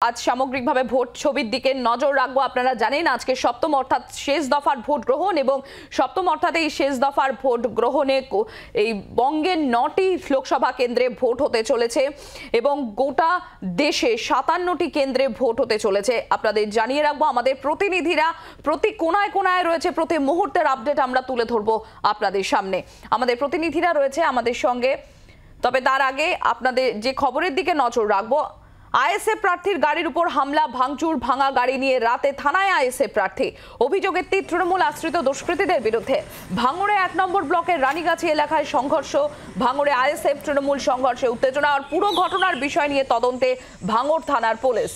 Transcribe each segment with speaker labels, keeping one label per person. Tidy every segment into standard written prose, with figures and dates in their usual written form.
Speaker 1: আজ সামগ্রিকভাবে ভোট ছবির দিকে নজর রাখবো। আপনারা জানেন আজকে সপ্তম অর্থাৎ শেষ দফার ভোট গ্রহণ এবং সপ্তম অর্থাৎ এই শেষ দফার ভোট গ্রহণে এই বঙ্গের 9টি লোকসভা কেন্দ্রে ভোট হতে চলেছে এবং গোটা দেশে 57টি কেন্দ্রে ভোট হতে চলেছে। আপনাদের জানিয়ে রাখবো, আমাদের প্রতিনিধিরা প্রতি কোনায় কোনায় রয়েছে, প্রতি মুহূর্তের আপডেট আমরা তুলে ধরবো আপনাদের সামনে। আমাদের প্রতিনিধিরা রয়েছে আমাদের সঙ্গে। তবে তার আগে আপনাদের যে খবরের দিকে নজর রাখবো, আইএসএফ প্রার্থীর গাড়ির উপর হামলা, ভাঙচুর, ভাঙা গাড়ি নিয়ে রাতে থানায় আইএসএফ প্রার্থী। অভিযোগের তীর তৃণমূল আশ্রিত দুষ্কৃতীদের বিরুদ্ধে। ভাঙড়ে 1 নম্বর ব্লকের রানীগাছি এলাকায় সংঘর্ষ। ভাঙড়ে আইএসএফ তৃণমূল সংঘর্ষে উত্তেজনা। আর পুরো ঘটনার বিষয় নিয়ে তদন্তে ভাঙড় থানার পুলিশ।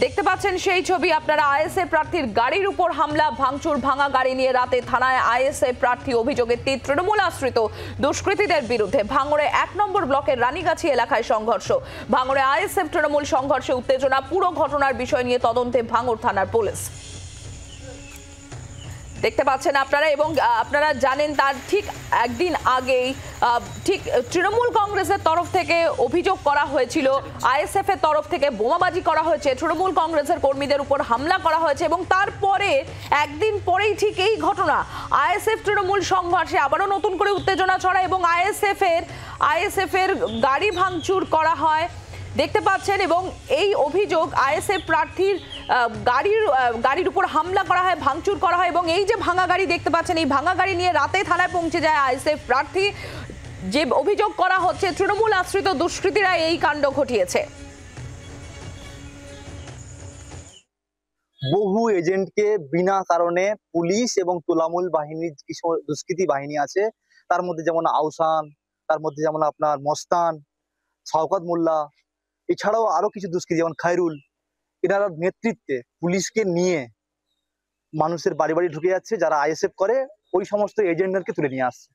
Speaker 1: দেখতে পাচ্ছেন সেই ছবি আপনারা। আইএসএফ প্রার্থীর গাড়ির উপর হামলা, ভাঙচুর, ভাঙা গাড়ি নিয়ে রাতে থানায় আইএসএফ প্রার্থী। অভিযোগের তীর তৃণমূল আশ্রিত দুষ্কৃতীদের বিরুদ্ধে। ভাঙড়ে 1 নম্বর ব্লকের রানীগাছি এলাকায় সংঘর্ষ। ভাঙড়ে আইএসএফ তৃণমূল সংঘর্ষে উত্তেজনা। পুরো ঘটনার বিষয় নিয়ে তদন্তে ভাঙড় থানার পুলিশ। দেখতে পাচ্ছেন আপনারা এবং আপনারা জানেন তার ঠিক একদিন আগেই ঠিক তৃণমূল কংগ্রেসের তরফ থেকে অভিযোগ করা হয়েছিল, আইএসএফ এর তরফ থেকে বোমাবাজি করা হয়েছে, তৃণমূল কংগ্রেসের কর্মীদের উপর হামলা করা হয়েছে এবং তারপরে একদিন পরেই ঠিক এই ঘটনা। আইএসএফ তৃণমূল সংঘর্ষে আবারও নতুন করে উত্তেজনা ছড়ায় এবং আইএসএফ এর গাড়ি ভাঙচুর করা হয় দেখতে পাচ্ছেন। এবং এই অভিযোগ আইএসএফ প্রার্থীর গাড়ির উপর হামলা করা হয়, ভাঙচুর করা হয় এবং এই যে ভাঙা গাড়ি দেখতে পাচ্ছেন, এই ভাঙা গাড়ি নিয়ে রাতে থানায় পৌঁছে যায় আইএসএফ প্রার্থী। যে অভিযোগ করা হচ্ছে তৃণমূল আশ্রিত দুষ্কৃতীরা এই কাণ্ড ঘটিয়েছে।
Speaker 2: বহু এজেন্টকে বিনা কারণে পুলিশ এবং তোলামূল বাহিনীর কিছু দুষ্কৃতী বাহিনী আছে, তার মধ্যে যেমন আউসান, তার মধ্যে যেমন আপনার মস্তান, শওকত মোল্লা, এছাড়াও আরো কিছু দুষ্কৃতী যেমন খায়রুল, এনারা নেতৃত্বে পুলিশকে নিয়ে মানুষের বাড়ি বাড়ি ঢুকে যাচ্ছে। যারা আইএসএফ করে ওই সমস্ত এজেন্টদেরকে তুলে নিয়ে আসছে।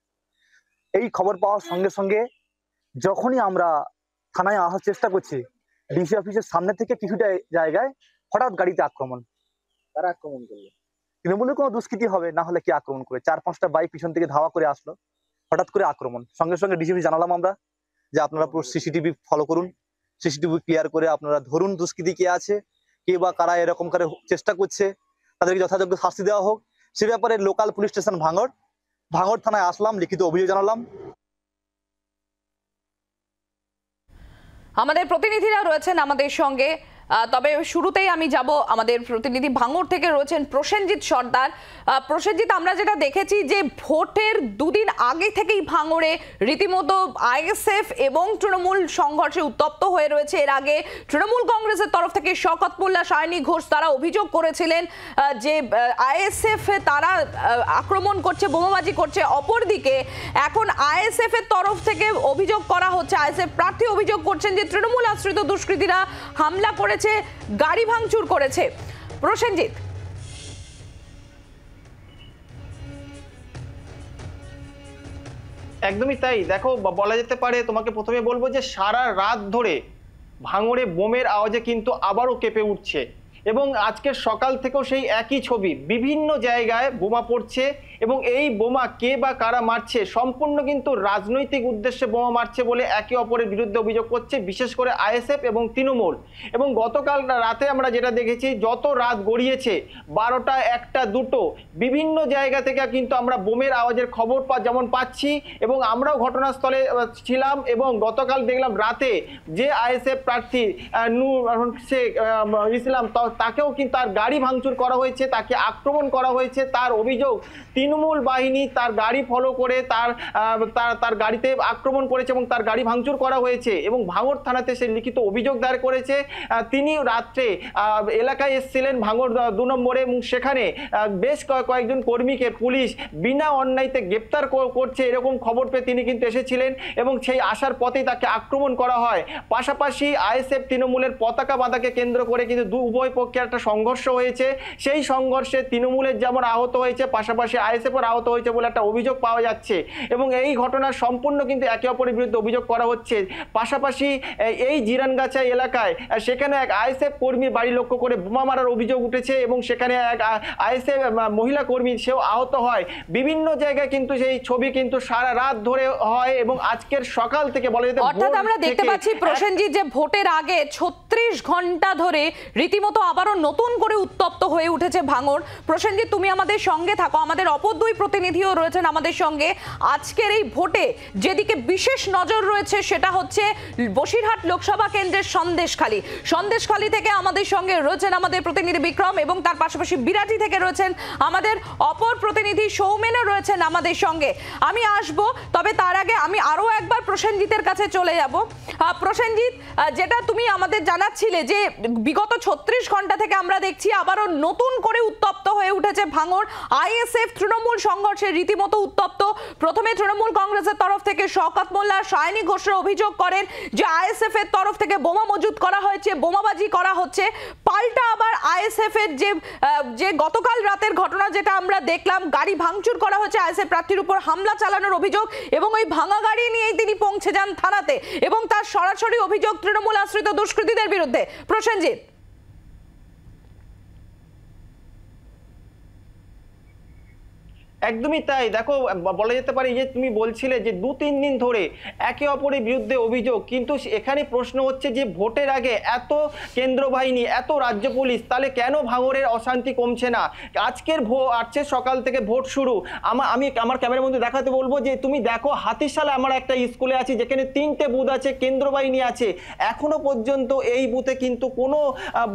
Speaker 2: এই খবর পাওয়ার সঙ্গে সঙ্গে যখনই আমরা থানায় আসার চেষ্টা করছি, ডিসি অফিসের সামনে থেকে কিছুটা জায়গায় হঠাৎ গাড়িতে আক্রমণ। তারা আক্রমণ করলো, তৃণমূলের কোনো দুষ্কৃতী হবে না হলে কি আক্রমণ করে? 4-5টা বাইক পিছন থেকে ধাওয়া করে আসলো, হঠাৎ করে আক্রমণ। সঙ্গে সঙ্গে ডিসি অফিস জানালাম আমরা যে আপনারা পুরো সিসিটিভি ফলো করুন, সিসিটিভি ক্লিয়ার করে আপনারা ধরুন দুষ্কৃতী কে আছে, কে বা কারা এরকম করে চেষ্টা করছে, তাদেরকে যথাযোগ্য শাস্তি দেওয়া হোক। সে ব্যাপারে লোকাল পুলিশ স্টেশন ভাঙড় থানায় আসলাম, লিখিত অভিযোগ জানালাম।
Speaker 1: আমাদের প্রতিনিধিরা রয়েছেন আমাদের সঙ্গে। তবে শুরুতেই আমি যাব, আমাদের প্রতিনিধি ভাঙড় থেকে রয়েছেন প্রসেনজিৎ সর্দার। প্রসেনজিৎ, আমরা যেটা দেখেছি যে ভোটের 2 দিন আগে থেকেই ভাঙড়ে রীতিমতো আইএসএফ এবং তৃণমূল সংঘর্ষে উত্তপ্ত হয়ে রয়েছে। এর আগে তৃণমূল কংগ্রেসের তরফ থেকে শওকত মোল্লা, সায়নী ঘোষ তারা অভিযোগ করেছিলেন যে আইএসএফ তারা আক্রমণ করছে, বোমাবাজি করছে। অপরদিকে এখন আইএসএফ এর তরফ থেকে অভিযোগ করা হচ্ছে, আইএসএফ প্রার্থী অভিযোগ করছেন যে তৃণমূল আশ্রিত দুষ্কৃতীরা হামলা করেছে, গাড়ি ভাঙচুর করেছে। প্রসেনজিৎ,
Speaker 3: একদমই তাই। দেখো, বলা যেতে পারে, তোমাকে প্রথমে বলবো যে সারা রাত ধরে ভাঙড়ে বোমের আওয়াজে কিন্তু আবারও কেঁপে উঠছে এবং আজকের সকাল থেকেও সেই একই ছবি। বিভিন্ন জায়গায় বোমা পড়ছে এবং এই বোমা কে বা কারা মারছে সম্পূর্ণ কিন্তু রাজনৈতিক উদ্দেশ্যে বোমা মারছে বলে একে অপরের বিরুদ্ধে অভিযোগ করছে, বিশেষ করে আইএসএফ এবং তৃণমূল। এবং গতকাল রাতে আমরা যেটা দেখেছি, যত রাত গড়িয়েছে 12টা, 1টা, 2টো বিভিন্ন জায়গা থেকে কিন্তু আমরা বোমের আওয়াজের খবর যেমন পাচ্ছি এবং আমরাও ঘটনাস্থলে ছিলাম। এবং গতকাল দেখলাম রাতে যে আইএসএফ প্রার্থী নূর শেখ ইসলাম, তাকেও কিন্তু তার গাড়ি ভাঙচুর করা হয়েছে, তাকে আক্রমণ করা হয়েছে। তার অভিযোগ তৃণমূল বাহিনী তার গাড়ি ফলো করে তার গাড়িতে আক্রমণ করেছে এবং তার গাড়ি ভাঙচুর করা হয়েছে এবং ভাঙড় থানাতে সে লিখিত অভিযোগ দায়ের করেছে। তিনি রাত্রে এলাকায় এসেছিলেন ভাঙড় 2 নম্বরে এবং সেখানে বেশ কয়েকজন কর্মীকে পুলিশ বিনা অন্যায়তে গ্রেপ্তার করছে এরকম খবর পেয়ে তিনি কিন্তু এসেছিলেন এবং সেই আসার পথেই তাকে আক্রমণ করা হয়। পাশাপাশি আইএসএফ তৃণমূলের পতাকা বাঁধাকে কেন্দ্র করে কিন্তু উভয় পক্ষে একটা সংঘর্ষ হয়েছে। সেই সংঘর্ষে তৃণমূলের যেমন আহত হয়েছে, পাশাপাশি আইএসএফ আইএসএফ আহত হয়েছে বলে একটা অভিযোগ পাওয়া যাচ্ছে এবং এই ঘটনার সম্পূর্ণ কিন্তু একে অপরের বিরুদ্ধে অভিযোগ করা হচ্ছে। পাশাপাশি এই জিরানগাছা এলাকায় সেখানে এক আইএসএফ কর্মীর বাড়ি লক্ষ্য করে বোমা মারার অভিযোগ উঠেছে এবং সেখানে এক আইএসএফ মহিলা কর্মী সেও আহত হয়। বিভিন্ন জায়গায় কিন্তু সেই ছবি কিন্তু সারা রাত ধরে হয় এবং আজকের সকাল থেকে বলা যেতে
Speaker 1: অর্থাৎ আমরা দেখতে পাচ্ছি প্রসেনজিৎ যে ভোটের আগে 36 ঘন্টা ধরে রীতিমতো আবারও নতুন করে উত্তপ্ত হয়ে উঠেছে ভাঙড়। প্রসেনজিৎ, তুমি আমাদের সঙ্গে থাকো, আমাদের অপর দুই প্রতিনিধিও রয়েছেন আমাদের সঙ্গে। আজকের এই ভোটে যেদিকে বিশেষ নজর রয়েছে সেটা হচ্ছে বসিরহাট লোকসভা কেন্দ্রের সন্দেশখালী থেকে আমাদের সঙ্গে রয়েছেন আমাদের প্রতিনিধি বিক্রম এবং তার পাশাপাশি বিরাটি থেকে রয়েছেন আমাদের অপর প্রতিনিধি সৌমেনও রয়েছেন আমাদের সঙ্গে। আমি আসব, তবে তার আগে আমি আরো একবার প্রসেনজিতের কাছে চলে যাব। প্রসেনজিৎ, যেটা তুমি আমাদের জানাচ্ছিলে যে বিগত 36 ঘন্টা থেকে আমরা দেখছি আবারও নতুন করে উত্তপ্ত হয়ে উঠেছে ভাঙড়। আইএসএফ তৃণমূল সংঘর্ষে রীতিমতো উত্তপ্ত। প্রথমে তৃণমূল কংগ্রেসের তরফ থেকে শওকত মোল্লা, সায়নী ঘোষরা অভিযোগ করেন যে আইএসএফ এর তরফ থেকে বোমা মজুত করা হয়েছে, বোমাবাজি করা হচ্ছে। পাল্টা আবার আইএসএফ এর যে গতকাল রাতের ঘটনা যেটা আমরা দেখলাম, গাড়ি ভাঙচুর করা হয়েছে, আইএসএফ প্রার্থীর উপর হামলা চালানোর অভিযোগ এবং ওই ভাঙা গাড়ি নিয়েই তিনি পৌঁছে যান থানাতে এবং তার সরাসরি অভিযোগ তৃণমূল আশ্রিত দুষ্কৃতীদের বিরুদ্ধে। প্রসেনজিৎ,
Speaker 3: একদমই তাই। দেখো, বলা যেতে পারে যে তুমি বলছিলে যে 2-3 দিন ধরে একে অপরের বিরুদ্ধে অভিযোগ, কিন্তু এখানে প্রশ্ন হচ্ছে যে ভোটের আগে এত কেন্দ্র বাহিনী, এত রাজ্য পুলিশ, তাহলে কেন ভাঙড়ের অশান্তি কমছে না? আজকের সকাল থেকে ভোট শুরু। আমি আমার ক্যামেরার মধ্যে দেখাতে বলবো যে তুমি দেখো, হাতিশালে আমার একটা স্কুলে আছি যেখানে 3টে বুথ আছে, কেন্দ্র বাহিনী আছে। এখনো পর্যন্ত এই বুথে কিন্তু কোনো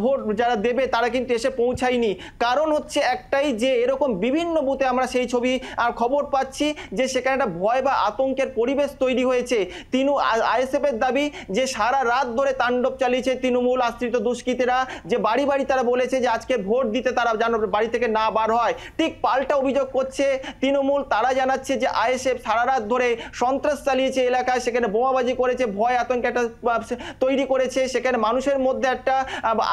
Speaker 3: ভোট যারা দেবে তারা কিন্তু এসে পৌঁছায়নি। কারণ হচ্ছে একটাই, যে এরকম বিভিন্ন বুথে আমরা সেই ছবি আর খবর পাচ্ছি যে সেখানে একটা ভয় বা আতঙ্কের পরিবেশ তৈরি হয়েছে। আইএসএফ এর দাবি যে সারা রাত ধরে তাণ্ডব চালিয়েছে তৃণমূল আশ্রিত দুষ্কৃতীরা, যে বাড়ি বাড়ি তারা বলেছে যে আজকে ভোট দিতে তারা যেন বাড়ি থেকে না বার হয়। ঠিক পাল্টা অভিযোগ করছে তৃণমূল, তারা জানাচ্ছে যে আইএসএফ সারা রাত ধরে সন্ত্রাস চালিয়েছে এলাকায়, সেখানে বোমাবাজি করেছে, ভয় আতঙ্ক একটা তৈরি করেছে, সেখানে মানুষের মধ্যে একটা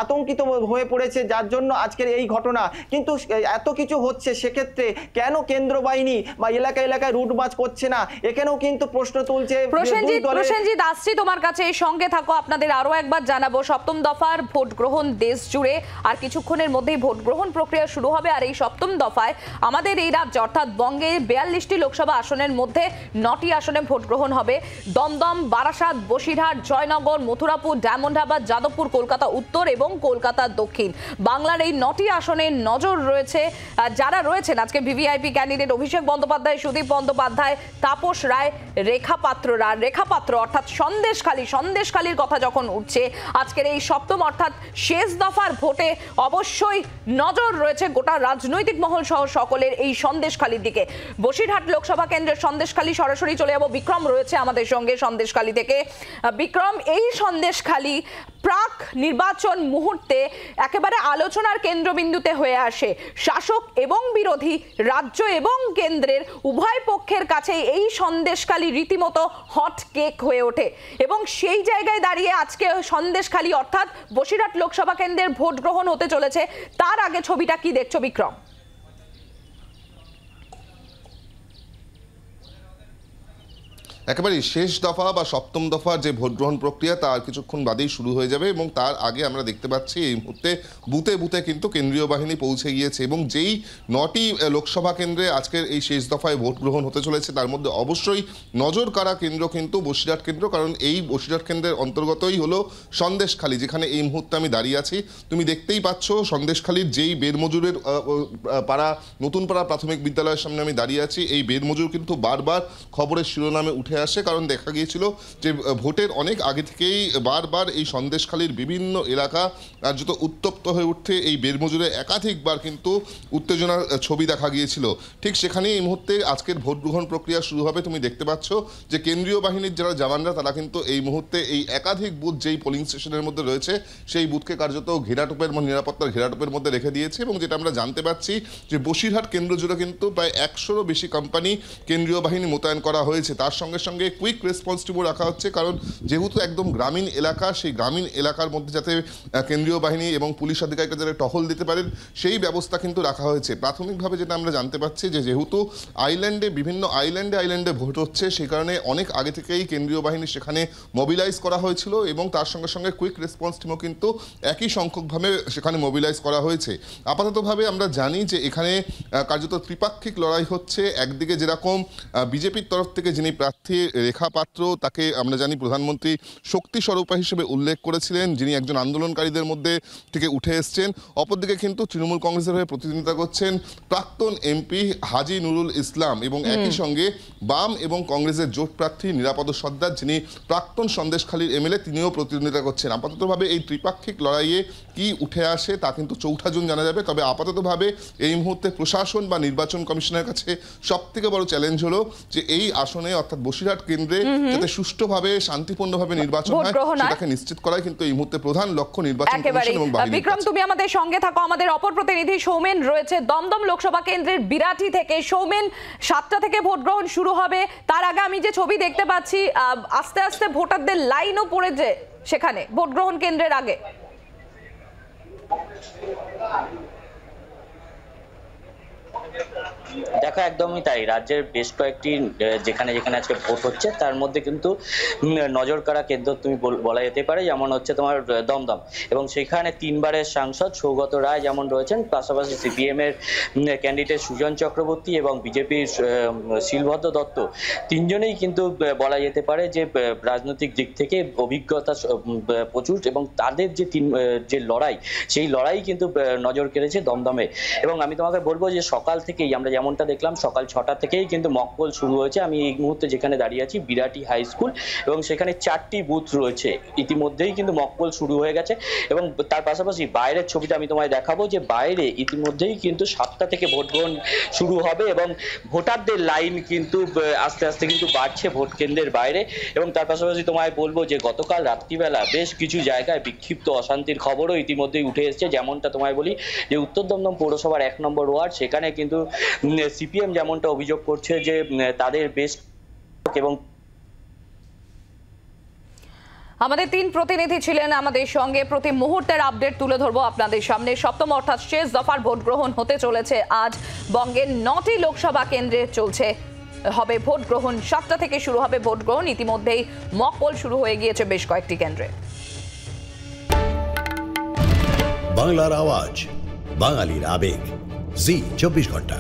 Speaker 3: আতঙ্কিত হয়ে পড়েছে, যার জন্য আজকের এই ঘটনা। কিন্তু এত কিছু হচ্ছে, সেক্ষেত্রে কেন কেন্দ্র বাহিনী বা এলাকায় এলাকায় রুট মার্চ করছে না? এখানেও কিন্তু প্রশ্ন তুলছে।
Speaker 1: প্রসেনজিৎ, আসছি তোমার কাছে, সঙ্গে থাকো। আপনাদের আরো একবার জানাবো, সপ্তম দফার ভোট গ্রহণ দেশ জুড়ে আর কিছুক্ষণের মধ্যেই ভোট গ্রহণ প্রক্রিয়া শুরু হবে। আর এই সপ্তম দফায় আমাদের এই রাজ্য অর্থাৎ বঙ্গে 42টি লোকসভা আসনের মধ্যে 9টি আসনে ভোট গ্রহণ হবে। দমদম, বারাসাত, বসিরহাট, জয়নগর, মথুরাপুর, ডায়মন্ড হারবার, যাদবপুর, কলকাতা উত্তর এবং কলকাতা দক্ষিণ। বাংলার এই 9টি আসনে নজর রয়েছে। যারা রয়েছেন আজকে ভিভিআইপি ক্যান্ডিডেট অভিষেক বন্দ্যোপাধ্যায়, সুদীপ বন্দ্যোপাধ্যায়, তাপস রায়, রেখাপাত্র অর্থাৎ সন্দেশখালীর কথা যখন উঠছে, আজকের এই সপ্তম অর্থাৎ শেষ দফার ভোটে অবশ্যই নজর রয়েছে গোটা রাজনৈতিক মহল সহ সকলের এই সন্দেশখালীর দিকে। বসিরহাট লোকসভা কেন্দ্রের সন্দেশখালী সরাসরি চলে যাব। বিক্রম রয়েছে আমাদের সঙ্গে সন্দেশখালী থেকে। বিক্রম, এই সন্দেশখালী প্রাক নির্বাচন মুহূর্তে একেবারে আলোচনার কেন্দ্রবিন্দুতে হয়ে আসে। শাসক এবং বিরোধী, রাজ্য এবং কেন্দ্রের উভয় পক্ষের কাছে এই সন্দেশখালী রীতিমতো হট কেক হয়ে ওঠে এবং সেই জায়গায় দাঁড়িয়ে আজকে সন্দেশখালী অর্থাৎ বসিরহাট লোকসভা কেন্দ্রের ভোট গ্রহণ হতে চলেছে। তার আগে ছবিটা কি দেখছো বিক্রম?
Speaker 4: একেবারে শেষ দফা বা সপ্তম দফার যে ভোট গ্রহণ প্রক্রিয়া তার কিছুক্ষণ বাদেই শুরু হয়ে যাবে এবং তার আগে আমরা দেখতে পাচ্ছি এই মুহূর্তে বুথে বুথে কিন্তু কেন্দ্রীয় বাহিনী পৌঁছে গিয়েছে এবং যেই 9টি লোকসভা কেন্দ্রে আজকের এই শেষ দফায় ভোট গ্রহণ হতে চলেছে তার মধ্যে অবশ্যই নজর কাড়া কেন্দ্র কিন্তু বসিরহাট কেন্দ্র, কারণ এই বসিরহাট কেন্দ্রের অন্তর্গতই হলো সন্দেশখালী, যেখানে এই মুহূর্তে আমি দাঁড়িয়ে আছি। তুমি দেখতেই পাচ্ছ সন্দেশখালীর যেই বেরমজুরের নতুন পাড়া প্রাথমিক বিদ্যালয়ের সামনে আমি দাঁড়িয়ে আছি। এই বেরমজুর কিন্তু বারবার খবরের শিরোনামে উঠে আসে, কারণ দেখা গিয়েছিল যে ভোটের অনেক আগে থেকেই বারবার এই সন্দেশখালীর বিভিন্ন এলাকা কার্যত উত্তপ্ত হয়ে উঠতে এই বেরমজুরে একাধিকবার কিন্তু উত্তেজনার ছবি দেখা গিয়েছিল। ঠিক সেখানেই এই মুহূর্তে আজকের ভোট গ্রহণ প্রক্রিয়া শুরু হবে। তুমি দেখতে পাচ্ছ যে কেন্দ্রীয় বাহিনীর যারা জওয়ানরা তারা কিন্তু এই মুহূর্তে এই একাধিক বুথ যেই পোলিং স্টেশনের মধ্যে রয়েছে সেই বুথকে কার্যত নিরাপত্তার ঘেরাটোপের মধ্যে রেখে দিয়েছে এবং যেটা আমরা জানতে পারছি যে বসিরহাট কেন্দ্র জুড়ে কিন্তু প্রায় 100রও বেশি কোম্পানি কেন্দ্রীয় বাহিনী মোতায়েন করা হয়েছে। তার সঙ্গে সঙ্গে কুইক রেসপন্স টিমও রাখা হচ্ছে, কারণ যেহেতু একদম গ্রামীণ এলাকা, সেই গ্রামীণ এলাকার মধ্যে যাতে কেন্দ্রীয় বাহিনী এবং পুলিশ আধিকারিকরা যারা টহল দিতে পারেন সেই ব্যবস্থা কিন্তু রাখা হয়েছে। প্রাথমিকভাবে যেটা আমরা জানতে পারছি যে যেহেতু বিভিন্ন আইল্যান্ডে ভোট হচ্ছে, সেই কারণে অনেক আগে থেকেই কেন্দ্রীয় বাহিনী সেখানে মোবিলাইজ করা হয়েছিল এবং তার সঙ্গে সঙ্গে কুইক রেসপন্স টিমও কিন্তু একই সংখ্যকভাবে সেখানে মোবিলাইজ করা হয়েছে। আপাততভাবে আমরা জানি যে এখানে কার্যত ত্রিপাক্ষিক লড়াই হচ্ছে। একদিকে যেরকম বিজেপির তরফ থেকে যিনি প্রার্থী রেখা পাত্র, তাকে আমরা জানি প্রধানমন্ত্রী শক্তি স্বরূপা হিসেবে উল্লেখ করেছিলেন, যিনি একজন আন্দোলনকারীদের মধ্যে থেকে উঠে এসছেন। অপরদিকে কিন্তু তৃণমূল কংগ্রেসের হয়ে প্রতিদ্বন্দ্বিতা করছেন প্রাক্তন এমপি হাজি নুরুল ইসলাম এবং একই সঙ্গে বাম এবং কংগ্রেসের জোট প্রার্থী নিরাপদ সর্দার, যিনি প্রাক্তন সন্দেশখালীর এমএলএ, তিনিও প্রতিদ্বন্দ্বিতা করছেন। আপাততভাবে এই ত্রিপাক্ষিক লড়াইয়ে কি উঠে আসে তা কিন্তু 4 জুন জানা যাবে। তবে আপাততভাবে এই মুহূর্তে প্রশাসন বা নির্বাচন কমিশনের কাছে সবথেকে বড় চ্যালেঞ্জ হলো যে এই আসনে অর্থাৎ বসিরহাট কেন্দ্রে যাতে সুষ্ঠুভাবে শান্তিপূর্ণভাবে নির্বাচন হয় সেটাকে নিশ্চিত করাই কিন্তু এই মুহূর্তে প্রধান লক্ষ্য নির্বাচন কমিশন এবং বাহিনী।
Speaker 1: বিক্রম, তুমি আমাদের সঙ্গে থাকো। আমাদের অপর প্রতিনিধি সৌমেন রয়েছে দমদম লোকসভা কেন্দ্রের বিরাটি থেকে। সৌমেন, 7টা থেকে ভোট গ্রহণ শুরু হবে, তার আগে আমি যে ছবি দেখতে পাচ্ছি আস্তে আস্তে ভোটারদের লাইনও পড়েছে সেখানে ভোট গ্রহণ কেন্দ্রের আগে।
Speaker 5: দেখো, একদমই তাই। রাজ্যের বেশ কয়েকটি যেখানে যেখানে আজকে ভোট হচ্ছে তার মধ্যে কিন্তু নজর কাড়া কেন্দ্র তুমি বলা যেতে পারে, যেমন হচ্ছে তোমার দমদম, এবং সেখানে 3বারের সাংসদ সৌগত রায় যেমন রয়েছেন, পাশাপাশি সিপিএম এর ক্যান্ডিডেট সুজন চক্রবর্তী এবং বিজেপির শিলভদ্র দত্ত, 3জনেই কিন্তু বলা যেতে পারে যে রাজনৈতিক দিক থেকে অভিজ্ঞতা প্রচুর এবং তাদের যে লড়াই, সেই লড়াই কিন্তু নজর কেড়েছে দমদমে। এবং আমি তোমাকে বলবো যে সকাল থেকেই আমরা যেমনটা দেখলাম, সকাল 6টা থেকেই কিন্তু মকপোল শুরু হয়েছে। আমি এই মুহূর্তে যেখানে দাঁড়িয়ে আছি বিরাটি হাই স্কুল, এবং সেখানে 4টি বুথ রয়েছে। ইতিমধ্যেই কিন্তু মকপোল শুরু হয়ে গেছে এবং তার পাশাপাশি বাইরের ছবিটা আমি তোমায় দেখাবো যে বাইরে ইতিমধ্যেই কিন্তু 7টা থেকে ভোট গ্রহণ শুরু হবে এবং ভোটারদের লাইন কিন্তু আস্তে আস্তে কিন্তু বাড়ছে ভোট কেন্দ্রের বাইরে। এবং তার পাশাপাশি তোমায় বলবো যে গতকাল রাত্রিবেলা বেশ কিছু জায়গায় বিক্ষিপ্ত অশান্তির খবরও ইতিমধ্যেই উঠে এসেছে। যেমনটা তোমায় বলি যে উত্তর দমদম পৌরসভার 1 নম্বর ওয়ার্ড, সেখানে কিন্তু সিপিএম যেমনটা অভিযোগ করছে যে তাদের বেশ এবং
Speaker 1: আমাদের 3 প্রতিনিধি ছিলেন আমাদের সঙ্গে। প্রতি মুহূর্তের আপডেট তুলে ধরবো আপনাদের সামনে। সপ্তম অর্থাৎ শেষ দফার ভোট গ্রহণ হতে চলেছে আজ। বঙ্গের 9টি লোকসভা কেন্দ্রে চলছে হবে ভোট গ্রহণ। 7টা থেকে শুরু হবে ভোট গ্রহণ। ইতিমধ্যেই মক পোল শুরু হয়ে গিয়েছে বেশ কয়েকটি কেন্দ্রে।
Speaker 6: বাংলার আওয়াজ, বাঙালির আবেগ, জি 24 ঘন্টা।